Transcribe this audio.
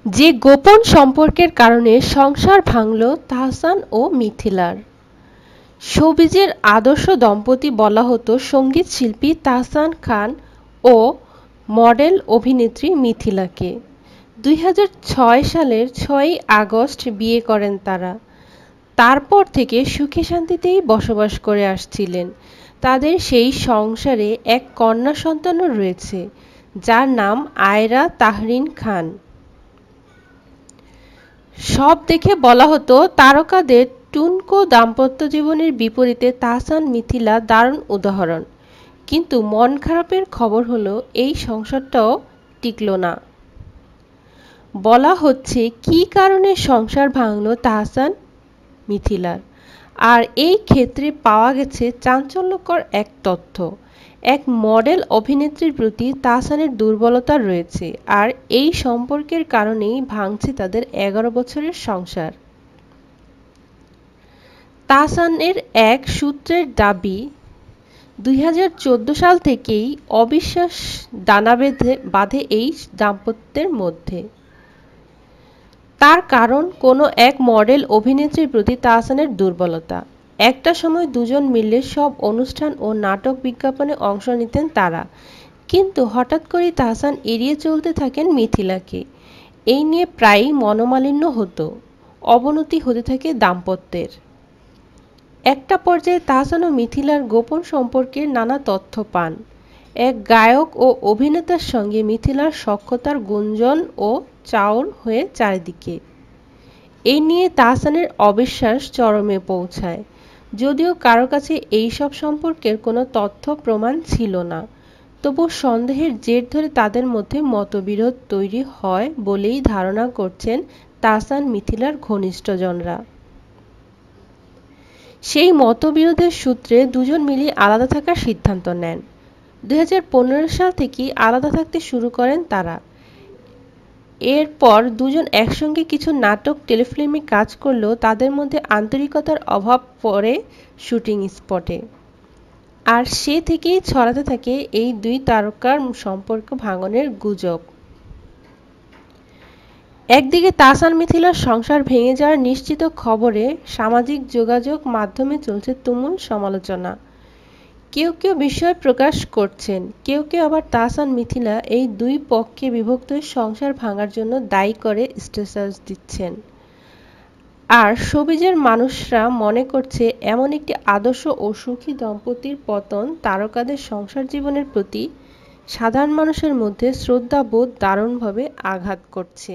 যে গোপন সম্পর্কের কারণে সংসার ভাঙল তাহসান ও মিথিলার। শোবিজের আদর্শ দম্পতি বলা হতো সঙ্গীত শিল্পী তাহসান খান ও মডেল অভিনেত্রী মিথিলাকে। 2006 সালের 6ই আগস্ট বিয়ে করেন তারা। তারপর থেকে সুখে শান্তিতেই বসবাস করে আসছিলেন। তাদের সেই সংসারে এক কন্যা সন্তানও রয়েছে, যার নাম আয়রা তাহরিন খান। সব দেখে বলা হতো তারকাদের টুনকো দাম্পত্য জীবনের বিপরীতে তাহসান মিথিলা দারুণ উদাহরণ। কিন্তু মন খারাপের খবর হলো এই সংসারটাও টিকল না। বলা হচ্ছে কী কারণে সংসার ভাঙল তাহসান মিথিলার। আর এই ক্ষেত্রে পাওয়া গেছে চাঞ্চল্যকর এক তথ্য। এক মডেল অভিনেত্রীর প্রতি তাহসানের দুর্বলতা রয়েছে, আর এই সম্পর্কের কারণেই ভাঙছে তাদের 11 বছরের সংসার। তাহসানের এক সূত্রের দাবি, 2014 সাল থেকেই অবিশ্বাস দানা বাঁধে এই দাম্পত্যের মধ্যে। তার কারণ কোনো এক মডেল অভিনেত্রীর প্রতি তাহসানের দুর্বলতা। একটা সময় দুজন মিলে সব অনুষ্ঠান ও নাটক বিজ্ঞাপনে অংশ নিতেন তারা, কিন্তু হঠাৎ করেই তাহসান এড়িয়ে চলতে থাকেন মিথিলাকে। এই নিয়ে প্রায়ই মনোমালিন্য হতো, অবনতি হতে থাকে দাম্পত্যের। একটা পর্যায়ে তাহসান ও মিথিলার গোপন সম্পর্কের নানা তথ্য পান। এক গায়ক ও অভিনেতার সঙ্গে মিথিলার সখ্যতার গুঞ্জন ও চাউর হয়ে চারিদিকে। এই নিয়ে তাহসানের অবিশ্বাস চরমে পৌঁছায়। যদিও কারো কাছে এইসব সম্পর্কের কোনো তথ্য প্রমাণ ছিল না, তবু সন্দেহের জের ধরে তাদের মধ্যে মতবিরোধ তৈরি হয় বলেই ধারণা করছেন তাহসান মিথিলার ঘনিষ্ঠজনরা। সেই মতবিরোধের সূত্রে দুজন মিলিয়ে আলাদা থাকার সিদ্ধান্ত নেন। 2015 সাল থেকেই আলাদা থাকতে শুরু করেন তারা। এরপর দুজন একসঙ্গে কিছু নাটক, টেলিফিল্মে কাজ করলেও তাদের মধ্যে আন্তরিকতার অভাব পড়ে শুটিং স্পটে। আর সে থেকেই ছড়াতে থাকে এই দুই তারকার সম্পর্ক ভাঙনের গুজব। একদিকে তাহসান মিথিলার সংসার ভেঙে যাওয়ার নিশ্চিত খবরে সামাজিক যোগাযোগ মাধ্যমে চলছে তুমুল সমালোচনা। কেউ কেউ বিস্ময় প্রকাশ করছেন, কেউ কেউ আবার তাহসান মিথিলা এই দুই পক্ষে বিভক্ত সংসার ভাঙার জন্য দায়ী করে স্ট্যাটাস দিচ্ছেন। আর শোবিজের মানুষরা মনে করছে এমন একটি আদর্শ ও সুখী দম্পতির পতন তারকাদের সংসার জীবনের প্রতি সাধারণ মানুষের মধ্যে শ্রদ্ধাবোধ দারুণভাবে আঘাত করছে।